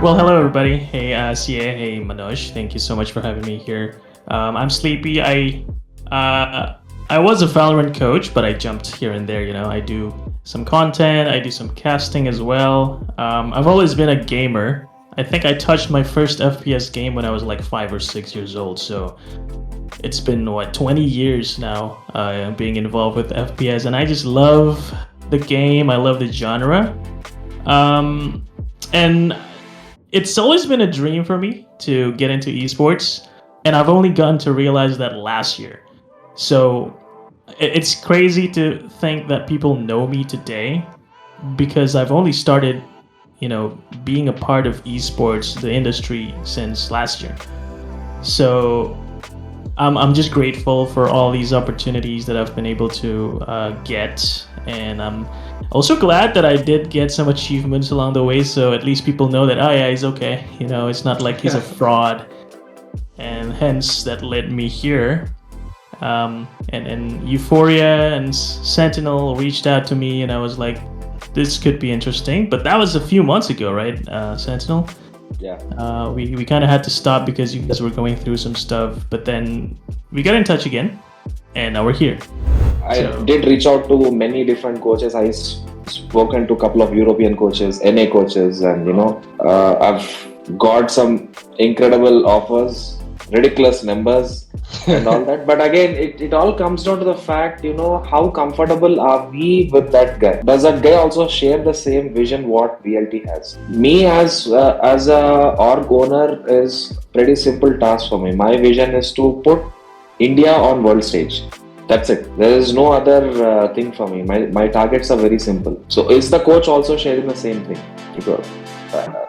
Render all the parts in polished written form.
Well, hello everybody. Hey, CA. Hey, Manoj. Thank you so much for having me here. I'm sleepy. I was a Valorant coach, but I jumped here and there. I do some content. I do some casting as well. I've always been a gamer. I think I touched my first FPS game when I was like 5 or 6 years old. So it's been 20 years now being involved with FPS, and I just love the game. I love the genre. And it's always been a dream for me to get into esports, and I've only gotten to realize that last year. So it's crazy to think that people know me today because I've only started, being a part of esports, the industry, since last year. So I'm just grateful for all these opportunities that I've been able to get, and I'm also glad that I did get some achievements along the way. So at least people know that, oh yeah, he's okay. It's not like he's a fraud, and hence that led me here. And Euphoria and Sentinel reached out to me, and I was like, this could be interesting. But that was a few months ago, right, Sentinel? Yeah. We kind of had to stop because you guys were going through some stuff, but then we got in touch again, and now we're here. I did reach out to many different coaches. I spoken to a couple of European coaches, NA coaches, and I've got some incredible offers, ridiculous numbers, and all that. But again, it all comes down to the fact, how comfortable are we with that guy? Does that guy also share the same vision what VLT has? Me as a org owner is pretty simple task for me. My vision is to put India on world stage. That's it. There is no other thing for me. My targets are very simple. So is the coach also sharing the same thing?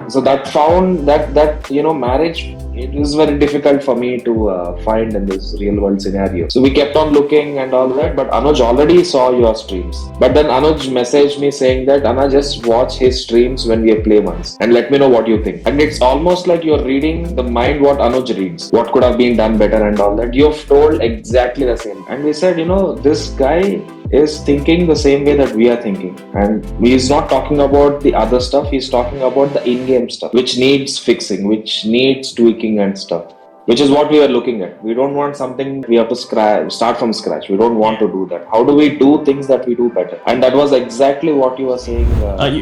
So that found that marriage, it was very difficult for me to find in this real world scenario. So we kept on looking and all that, but Anuj already saw your streams. But then Anuj messaged me saying that, Anna, just watch his streams when we play once and let me know what you think. And it's almost like you're reading the mind what Anuj reads, what could have been done better and all that. You've told exactly the same. And we said, this guy is thinking the same way that we are thinking, and he's not talking about the other stuff, he's talking about the in-game stuff which needs fixing, which needs tweaking and stuff, which is what we are looking at. We don't want something we have to start from scratch. We don't want to do that. How do we do things that we do better? And that was exactly what you were saying.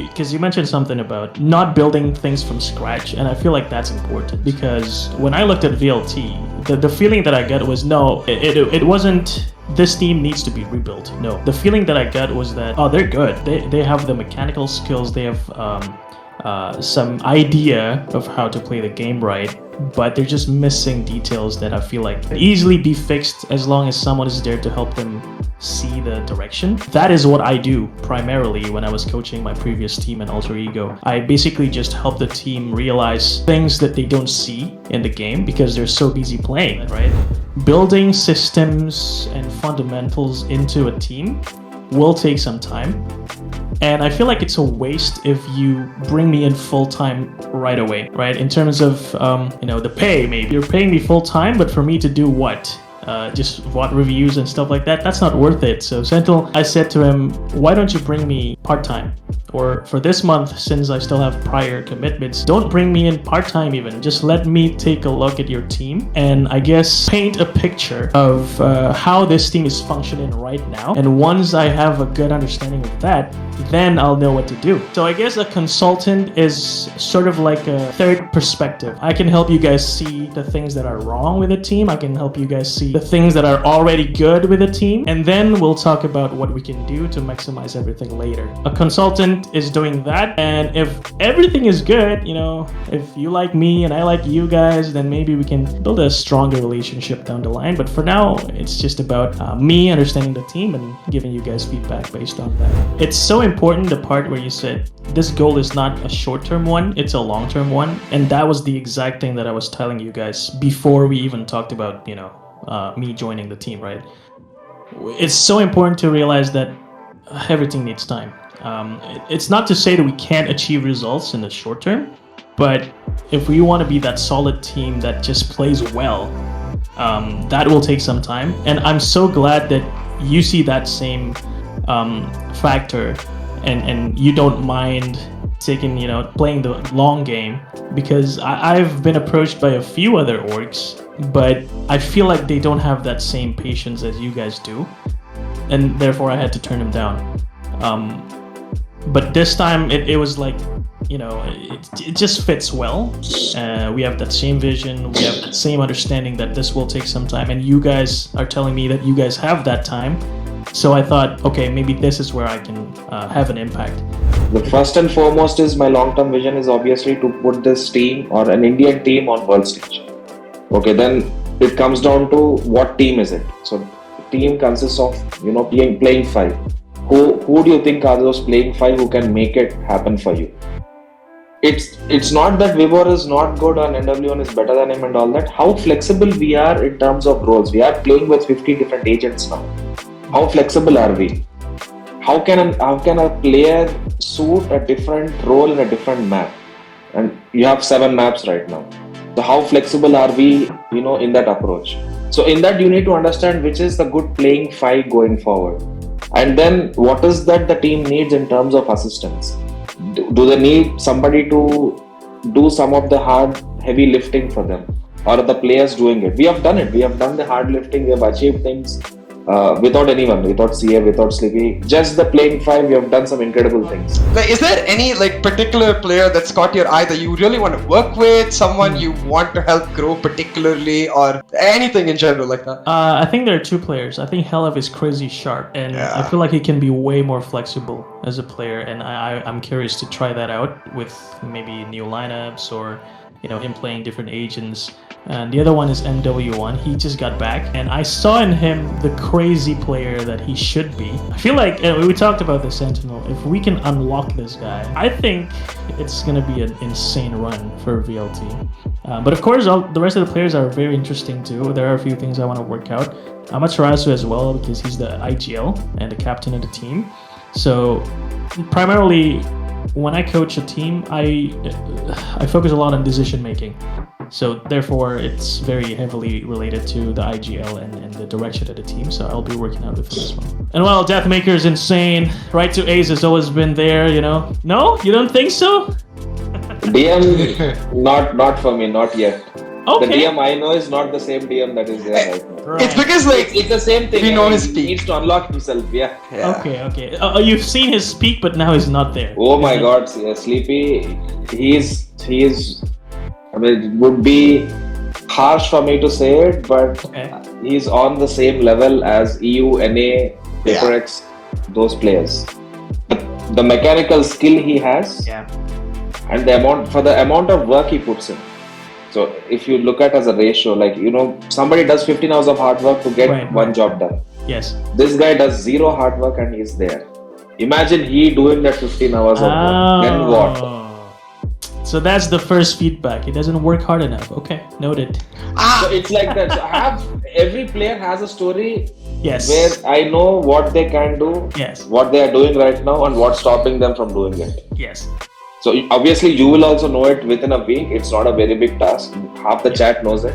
Because you mentioned something about not building things from scratch, and I feel like that's important because when I looked at VLT, the feeling that I got was it wasn't this team needs to be rebuilt. No, the feeling that I got was that, they're good. They have the mechanical skills. They have some idea of how to play the game right, but they're just missing details that I feel like can easily be fixed as long as someone is there to help them see the direction. That is what I do primarily when I was coaching my previous team in Alter Ego. I basically just help the team realize things that they don't see in the game because they're so busy playing, right? Building systems and fundamentals into a team will take some time. And I feel like it's a waste if you bring me in full-time right away, right? In terms of, the pay, maybe. You're paying me full-time, but for me to do what? Just VOD reviews and stuff like that, that's not worth it. So Sentinel, I said to him, why don't you bring me part-time? Or for this month, since I still have prior commitments, don't bring me in part-time even. Just let me take a look at your team and I guess paint a picture of how this team is functioning right now. And once I have a good understanding of that, then I'll know what to do. So I guess a consultant is sort of like a third perspective. I can help you guys see the things that are wrong with a team. I can help you guys see the things that are already good with a team. And then we'll talk about what we can do to maximize everything later. A consultant is doing that, and if everything is good, if you like me and I like you guys, then maybe we can build a stronger relationship down the line. But for now, it's just about me understanding the team and giving you guys feedback based on that. It's so important, the part where you said this goal is not a short-term one, it's a long-term one, and that was the exact thing that I was telling you guys before we even talked about me joining the team, right? It's so important to realize that everything needs time. It's not to say that we can't achieve results in the short term, but if we want to be that solid team that just plays well, that will take some time. And I'm so glad that you see that same factor and you don't mind taking, playing the long game, because I've been approached by a few other orgs, but I feel like they don't have that same patience as you guys do, and therefore I had to turn them down. But this time it was like, it just fits well. We have that same vision, we have that same understanding that this will take some time, and you guys are telling me that you guys have that time. So I thought, okay, maybe this is where I can have an impact. The first and foremost is my long-term vision is obviously to put this team or an Indian team on world stage. Okay, then it comes down to what team is it. So the team consists of playing five. Who do you think are those playing five who can make it happen for you? It's not that Vibor is not good and NW1 is better than him and all that. How flexible we are in terms of roles. We are playing with 50 different agents now. How flexible are we? How can a player suit a different role in a different map? And you have 7 maps right now. So how flexible are we, in that approach? So in that you need to understand which is the good playing five going forward. And then what is that the team needs in terms of assistance? Do they need somebody to do some of the heavy lifting for them? Or are the players doing it? We have done it. We have done the hard lifting. We have achieved things. Without anyone, without CA, without Sleepy, just the playing five, we have done some incredible things. Is there any particular player that's caught your eye that you really want to work with, someone you want to help grow particularly, or anything in general like that? I think there are 2 players. I think Hellff is crazy sharp, and I feel like he can be way more flexible as a player, and I'm curious to try that out with maybe new lineups or him playing different agents. And the other one is MW1. He just got back, and I saw in him the crazy player that he should be. I feel like, we talked about the Sentinel, if we can unlock this guy, I think it's going to be an insane run for VLT. But of course, the rest of the players are very interesting too. There are a few things I want to work out. Amaterasu as well, because he's the IGL and the captain of the team. So primarily, when I coach a team, I focus a lot on decision making. So therefore, it's very heavily related to the IGL and the direction of the team. So I'll be working out with him as well. And well, Deathmaker is insane. Right to Ace has always been there, No? You don't think so? DM, not for me, not yet. Okay. The DM I know is not the same DM that is there right now. Right. It's because It's the same thing. we know his He peak. needs to unlock himself, yeah. Okay. You've seen his peak, but now he's not there. Oh my God, Sleepy, he's. I mean, it would be harsh for me to say it, but he's on the same level as EU, NA, PaperX, those players. The mechanical skill he has, and the amount of work he puts in. So if you look at as a ratio, somebody does 15 hours of hard work to get one job done. Yes. This guy does 0 hard work and he's there. Imagine he doing that 15 hours of work. Then what? So that's the first feedback. He doesn't work hard enough. Okay, noted. So it's like that. So every player has a story. Yes. Where I know what they can do. Yes. What they are doing right now and what's stopping them from doing it. Yes. So obviously you will also know it within a week. It's not a very big task. Half the chat knows it.